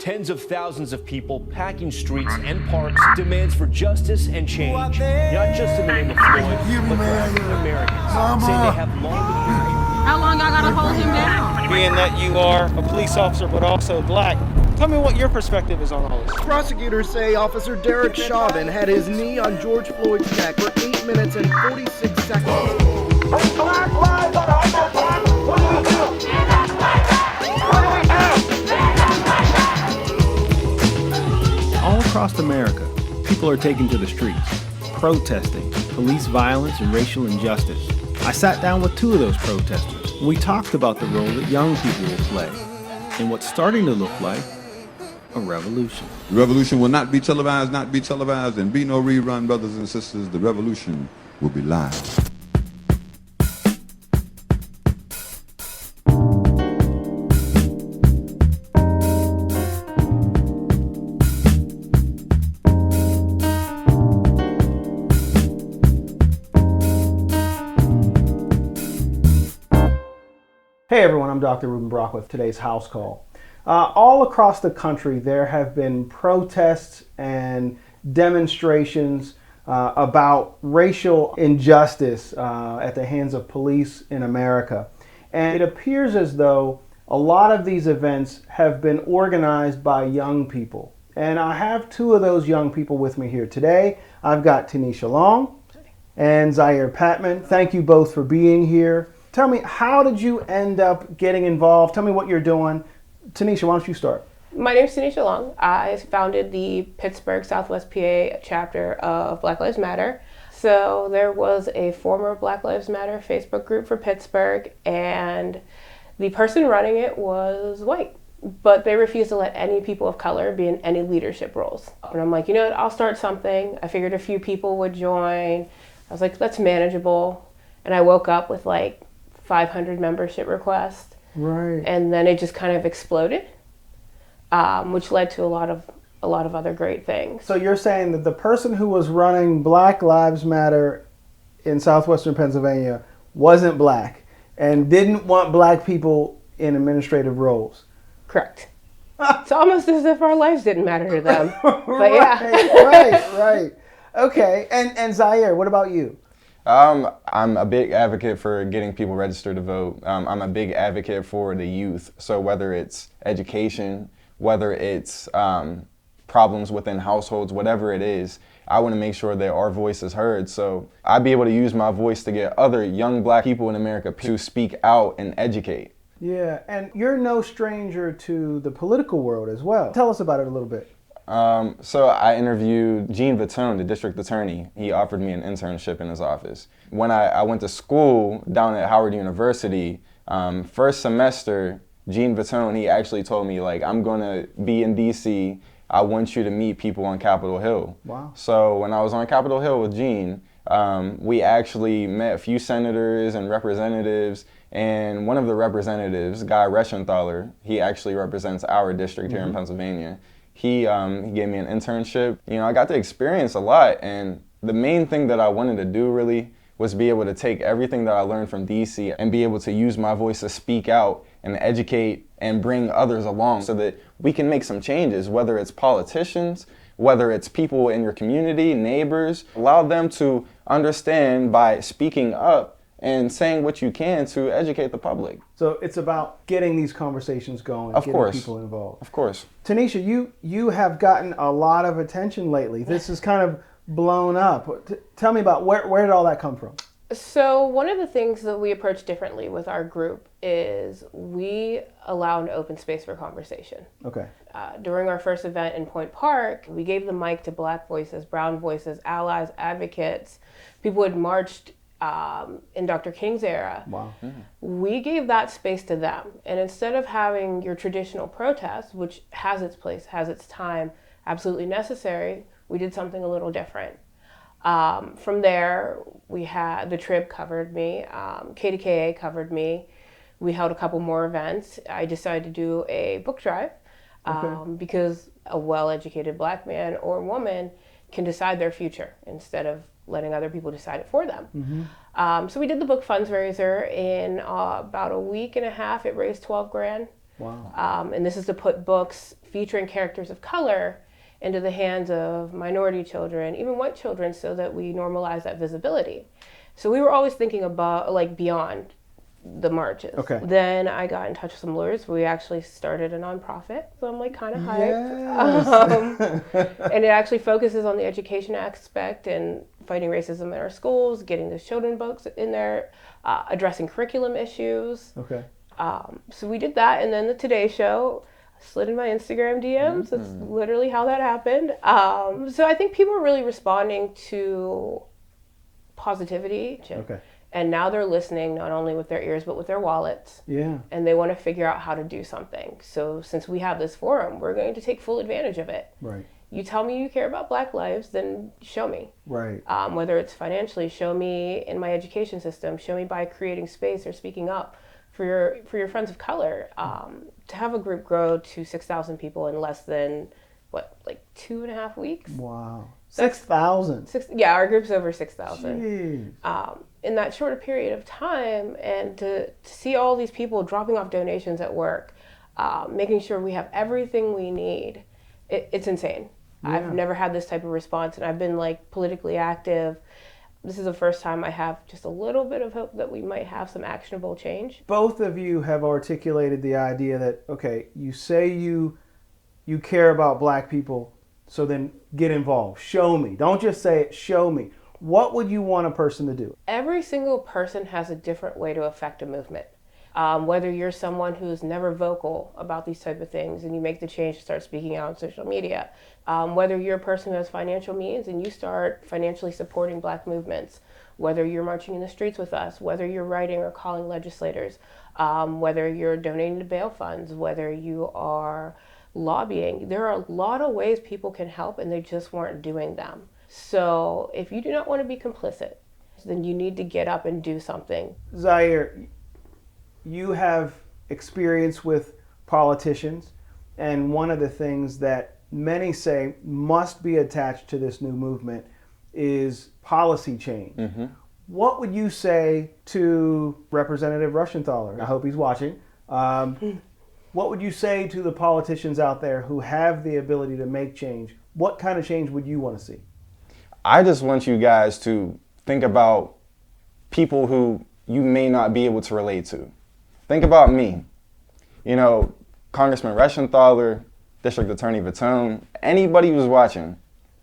Tens of thousands of people packing streets and parks, demands for justice and change, not just in the name of Floyd, but for African Americans, saying they have long been. How long y'all gotta hold him down? Being that you are a police officer but also black, tell me what your perspective is on all this. Prosecutors say Officer Derek Chauvin had his knee on George Floyd's neck for 8 minutes and 46 seconds. Black lives on our time. What do we do? All across America, people are taking to the streets, protesting police violence and racial injustice. I sat down with two of those protesters. We talked about the role that young people will play in what's starting to look like a revolution. The revolution will not be televised, and be no rerun, brothers and sisters. The revolution will be live. Hey everyone, I'm Dr. Rueben Brock with today's House Call. All across the country there have been protests and demonstrations about racial injustice at the hands of police in America. And it appears as though a lot of these events have been organized by young people. And I have two of those young people with me here today. I've got Tanisha Long and Zhiere Patmon. Thank you both for being here. Tell me, how did you end up getting involved? Tell me what you're doing. Tanisha, why don't you start? My name is Tanisha Long. I founded the Pittsburgh Southwest PA chapter of Black Lives Matter. So there was a former Black Lives Matter Facebook group for Pittsburgh, and the person running it was white, but they refused to let any people of color be in any leadership roles. And I'm like, you know what, I'll start something. I figured a few people would join. I was like, that's manageable. And I woke up with like 500 membership requests. Right. And then it just kind of exploded, which led to a lot of other great things. So you're saying that the person who was running Black Lives Matter in southwestern Pennsylvania wasn't black and didn't want black people in administrative roles. Correct. It's almost as if our lives didn't matter to them. But yeah. right. Okay. And Zhiere, what about you? I'm a big advocate for getting people registered to vote. I'm a big advocate for the youth. So whether it's education, whether it's problems within households, whatever it is, I want to make sure that our voice is heard. So I'd be able to use my voice to get other young black people in America to speak out and educate. Yeah, and you're no stranger to the political world as well. Tell us about it a little bit. So I interviewed Zhiere, the district attorney. He offered me an internship in his office. When I went to school down at Howard University, first semester, Zhiere, he actually told me, like, I'm going to be in DC. I want you to meet people on Capitol Hill. Wow. So when I was on Capitol Hill with Zhiere, we actually met a few senators and representatives. And one of the representatives, Guy Reschenthaler, he actually represents our district here in Pennsylvania. He gave me an internship. You know, I got to experience a lot, and the main thing that I wanted to do really was be able to take everything that I learned from DC and be able to use my voice to speak out and educate and bring others along so that we can make some changes, whether it's politicians, whether it's people in your community, neighbors. Allow them to understand by speaking up and saying what you can to educate the public. So it's about getting these conversations going, getting people involved. Of course. Tanisha, you have gotten a lot of attention lately. This is kind of blown up. Tell me about where did all that come from? So one of the things that we approach differently with our group is we allow an open space for conversation. Okay. During our first event in Point Park, we gave the mic to Black voices, brown voices, allies, advocates, people who had marched in Dr. King's era. Wow. We gave that space to them. And instead of having your traditional protest, which has its place, has its time, absolutely necessary, we did something a little different. From there, we had the Trib covered me, KDKA covered me. We held a couple more events. I decided to do a book drive because a well-educated black man or woman can decide their future instead of letting other people decide it for them. So we did the book fundraiser in about a week and a half. It raised $12,000. Wow. And this is to put books featuring characters of color into the hands of minority children, even white children, so that we normalize that visibility. So we were always thinking about like beyond the marches. Okay. Then I got in touch with some lawyers. We actually started a nonprofit, so I'm like kind of hyped. Yes. And it actually focuses on the education aspect and fighting racism in our schools, getting the children books in there, addressing curriculum issues. Okay. So we did that, and then the Today Show slid in my Instagram DMs. That's literally how that happened. So I think people are really responding to positivity. Okay. And now they're listening not only with their ears but with their wallets. Yeah. And they want to figure out how to do something. So since we have this forum, we're going to take full advantage of it. Right. You tell me you care about Black lives, then show me. Right. Whether it's financially, show me in my education system, show me by creating space or speaking up for your friends of color. To have a group grow to 6,000 people in less than, like 2.5 weeks? Wow. 6,000. Yeah, our group's over 6,000. Jeez. In that shorter period of time, and to see all these people dropping off donations at work, making sure we have everything we need, it's insane. Yeah. I've never had this type of response, and I've been like politically active. This is the first time I have just a little bit of hope that we might have some actionable change. Both of you have articulated the idea that, okay, you say you care about Black people, so then get involved. Show me. Don't just say it, show me. What would you want a person to do? Every single person has a different way to affect a movement. Whether you're someone who's never vocal about these type of things and you make the change to start speaking out on social media, whether you're a person who has financial means and you start financially supporting Black movements, whether you're marching in the streets with us, whether you're writing or calling legislators, whether you're donating to bail funds, whether you are lobbying, there are a lot of ways people can help and they just weren't doing them. So if you do not want to be complicit, then you need to get up and do something. Zhiere, you have experience with politicians, and one of the things that many say must be attached to this new movement is policy change. Mm-hmm. What would you say to Representative Rushenthaler? I hope he's watching. What would you say to the politicians out there who have the ability to make change? What kind of change would you want to see? I just want you guys to think about people who you may not be able to relate to. Think about me. You know, Congressman Rushenthaler, District Attorney Vatone, anybody who's watching,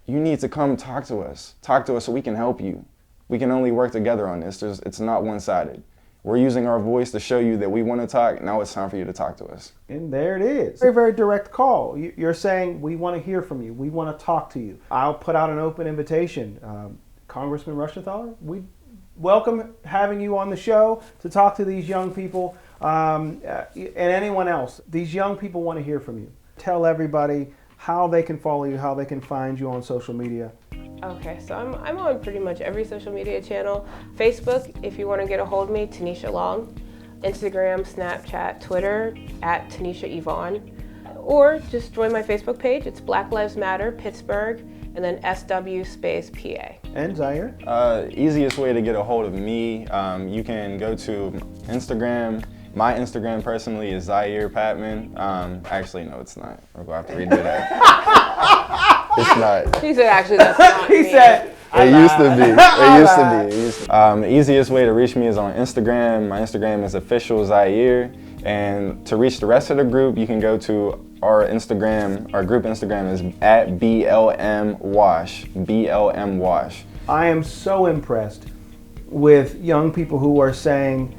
you need to come talk to us. Talk to us so we can help you. We can only work together on this. It's not one-sided. We're using our voice to show you that we want to talk. Now it's time for you to talk to us. And there it is. Very, very direct call. You're saying, we want to hear from you. We want to talk to you. I'll put out an open invitation. Congressman Rushenthaler, we welcome having you on the show to talk to these young people and anyone else. These young people want to hear from you. Tell everybody how they can follow you, how they can find you on social media. Okay, so I'm on pretty much every social media channel. Facebook, if you want to get a hold of me, Tanisha Long. Instagram, Snapchat, Twitter, at Tanisha Yvonne. Or just join my Facebook page. It's Black Lives Matter, Pittsburgh, and then SW space PA. And Zhiere? Easiest way to get a hold of me, you can go to Instagram. My Instagram personally is Zhiere Patmon. Actually, no, it's not. We're going to have to redo that. It's not. He said, actually, that's not He me. said, it used to be. It used to be. The easiest way to reach me is on Instagram. My Instagram is official Zhiere. And to reach the rest of the group, you can go to our Instagram. Our group Instagram is at BLM Wash. BLM Wash. I am so impressed with young people who are saying,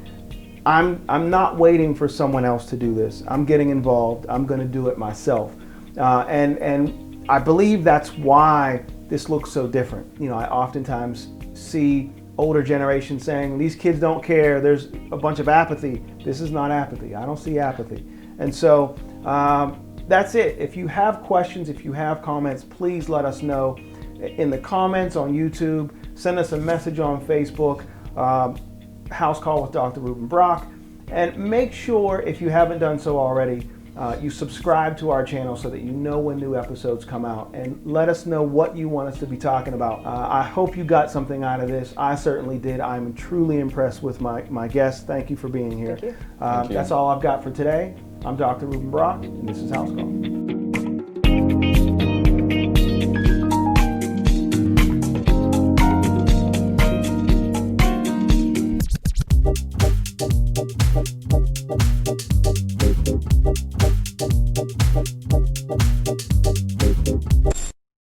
I'm not waiting for someone else to do this. I'm getting involved. I'm going to do it myself. And I believe that's why this looks so different. You know, I oftentimes see older generations saying, these kids don't care. There's a bunch of apathy. This is not apathy. I don't see apathy. And so that's it. If you have questions, if you have comments, please let us know in the comments on YouTube. Send us a message on Facebook. House Call with Dr. Rueben Brock. And make sure, if you haven't done so already, you subscribe to our channel so that you know when new episodes come out, and let us know what you want us to be talking about. I hope you got something out of this. I certainly did. I'm truly impressed with my guests. Thank you for being here. Thank you. Thank you. That's all I've got for today. I'm Dr. Rueben Brock, and this is House Call.